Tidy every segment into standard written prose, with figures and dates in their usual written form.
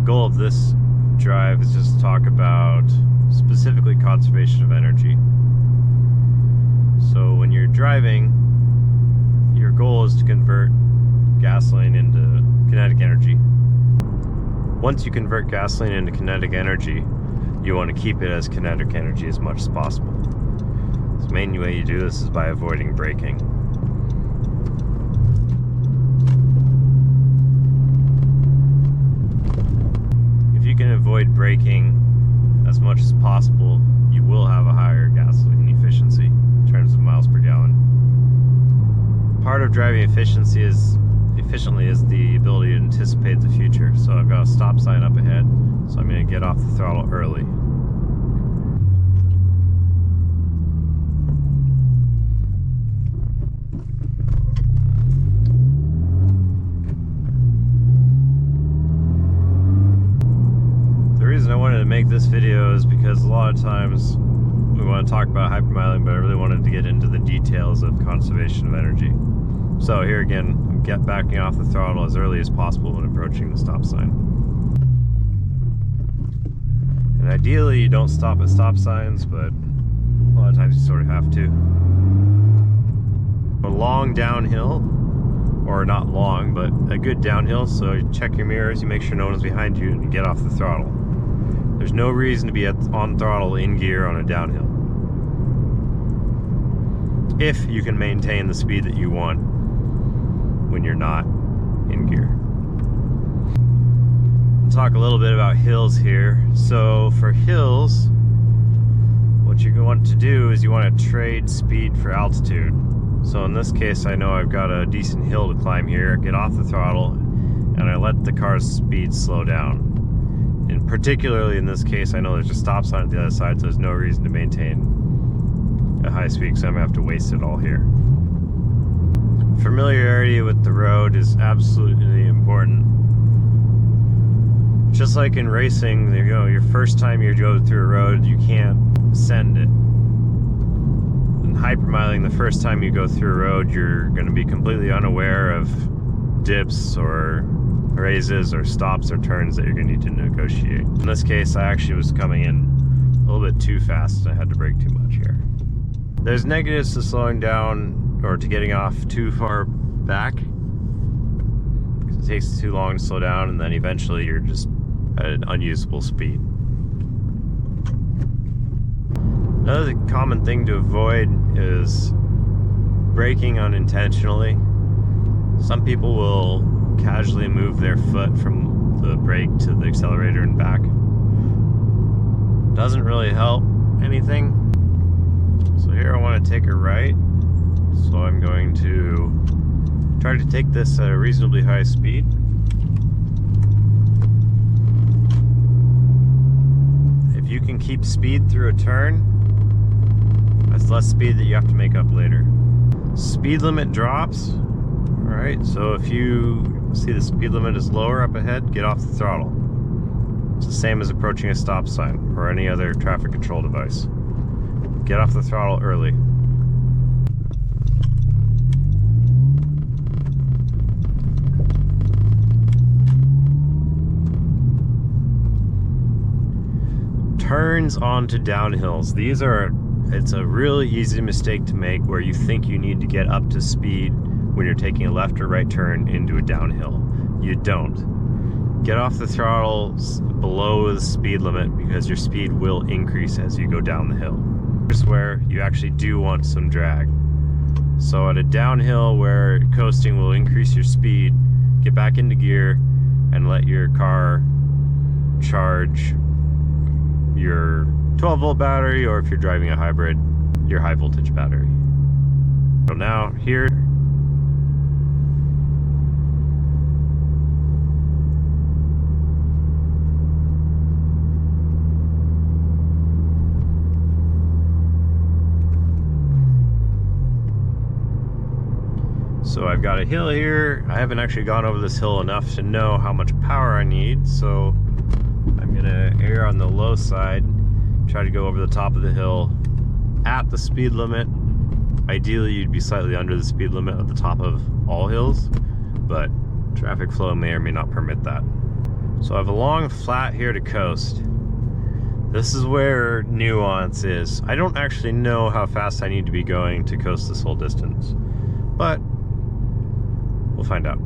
goal of this drive is just to talk about specifically conservation of energy. So when you're driving, your goal is to convert gasoline into kinetic energy. Once you convert gasoline into kinetic energy, you want to keep it as kinetic energy as much as possible. The main way you do this is by avoiding braking. If you can avoid braking as much as possible, you will have a higher gasoline efficiency in terms of miles per gallon. Part of driving efficiently is the ability to anticipate the future. So I've got a stop sign up ahead, so I'm going to get off the throttle early. The reason I wanted to make this video is because a lot of times we want to talk about hypermiling, but I really wanted to get into the details of conservation of energy. So here again, I'm backing off the throttle as early as possible when approaching the stop sign. And ideally you don't stop at stop signs, but a lot of times you sort of have to. A long downhill, or not long, but a good downhill, so you check your mirrors, you make sure no one's behind you, and you get off the throttle. There's no reason to be on throttle in gear on a downhill, if you can maintain the speed that you want when you're not in gear. We'll talk a little bit about hills here. So for hills, what you want to do is you want to trade speed for altitude. So in this case, I know I've got a decent hill to climb here, get off the throttle, and I let the car's speed slow down. And particularly in this case, I know there's a stop sign at the other side, so there's no reason to maintain a high speed, so I'm gonna have to waste it all here. Familiarity with the road is absolutely important. Just like in racing, you know, your first time you go through a road, you can't ascend it. In hypermiling, the first time you go through a road, you're going to be completely unaware of dips or raises or stops or turns that you're going to need to negotiate. In this case, I actually was coming in a little bit too fast and I had to brake too much here. There's negatives to slowing down or to getting off too far back, because it takes too long to slow down and then eventually you're just at an unusable speed. Another common thing to avoid is braking unintentionally. Some people will casually move their foot from the brake to the accelerator and back. Doesn't really help anything. So here I want to take a right. So I'm going to try to take this at a reasonably high speed. If you can keep speed through a turn, that's less speed that you have to make up later. Speed limit drops. Alright, so if you see the speed limit is lower up ahead, get off the throttle. It's the same as approaching a stop sign or any other traffic control device. Get off the throttle early. Turns onto downhills. It's a really easy mistake to make where you think you need to get up to speed when you're taking a left or right turn into a downhill. You don't. Get off the throttle below the speed limit because your speed will increase as you go down the hill. Here's where you actually do want some drag. So at a downhill where coasting will increase your speed, get back into gear and let your car charge your 12-volt battery, or if you're driving a hybrid, your high voltage battery. So now here, so I've got a hill here. I haven't actually gone over this hill enough to know how much power I need, so I'm gonna err on the low side, try to go over the top of the hill at the speed limit. Ideally, you'd be slightly under the speed limit at the top of all hills, but traffic flow may or may not permit that. So I have a long flat here to coast. This is where nuance is. I don't actually know how fast I need to be going to coast this whole distance, but we'll find out.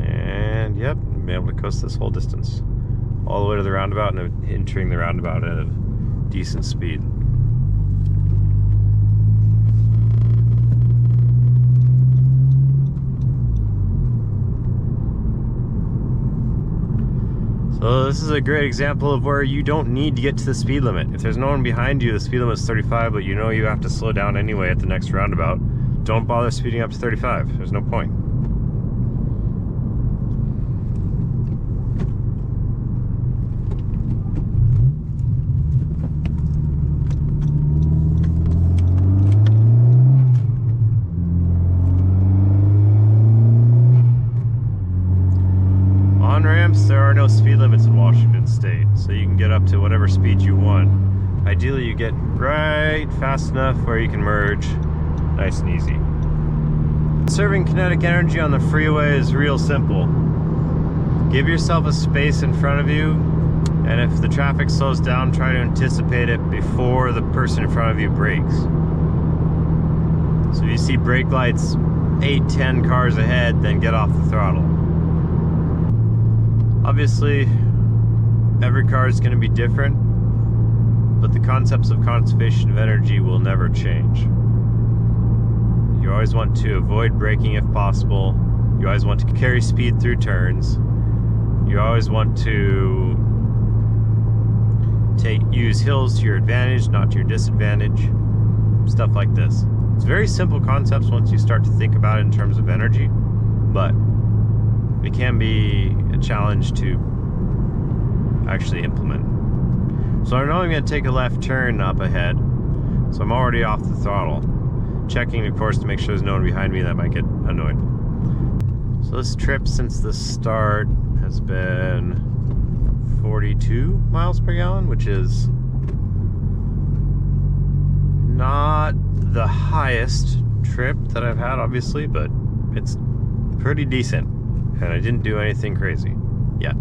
And yep, be able to coast this whole distance all the way to the roundabout and entering the roundabout at a decent speed. So this is a great example of where you don't need to get to the speed limit. If there's no one behind you, the speed limit is 35, but you know you have to slow down anyway at the next roundabout. Don't bother speeding up to 35. There's no point. On ramps, there are no speed limits in Washington State, so you can get up to whatever speed you want. Ideally, you get right fast enough where you can merge nice and easy. Conserving kinetic energy on the freeway is real simple. Give yourself a space in front of you, and if the traffic slows down, try to anticipate it before the person in front of you brakes. So if you see brake lights 8-10 cars ahead, then get off the throttle. Obviously, every car is going to be different, but the concepts of conservation of energy will never change. You always want to avoid braking if possible. You always want to carry speed through turns. You always want to use hills to your advantage, not to your disadvantage. Stuff like this. It's very simple concepts once you start to think about it in terms of energy, but it can be a challenge to actually implement. So I know I'm going to take a left turn up ahead, so I'm already off the throttle. Checking, of course, to make sure there's no one behind me that might get annoyed. So this trip since the start has been 42 miles per gallon, which is not the highest trip that I've had, obviously, but it's pretty decent. And I didn't do anything crazy yet.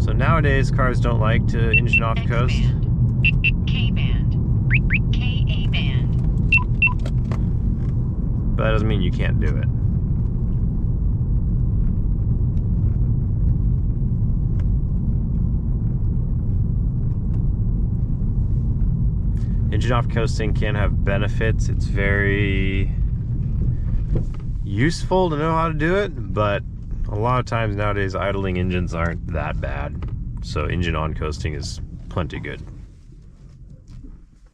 So nowadays, cars don't like to engine off coast. K-band. K-A-band. But that doesn't mean you can't do it. Engine off coasting can have benefits. It's very useful to know how to do it, but a lot of times nowadays idling engines aren't that bad. So engine on coasting is plenty good.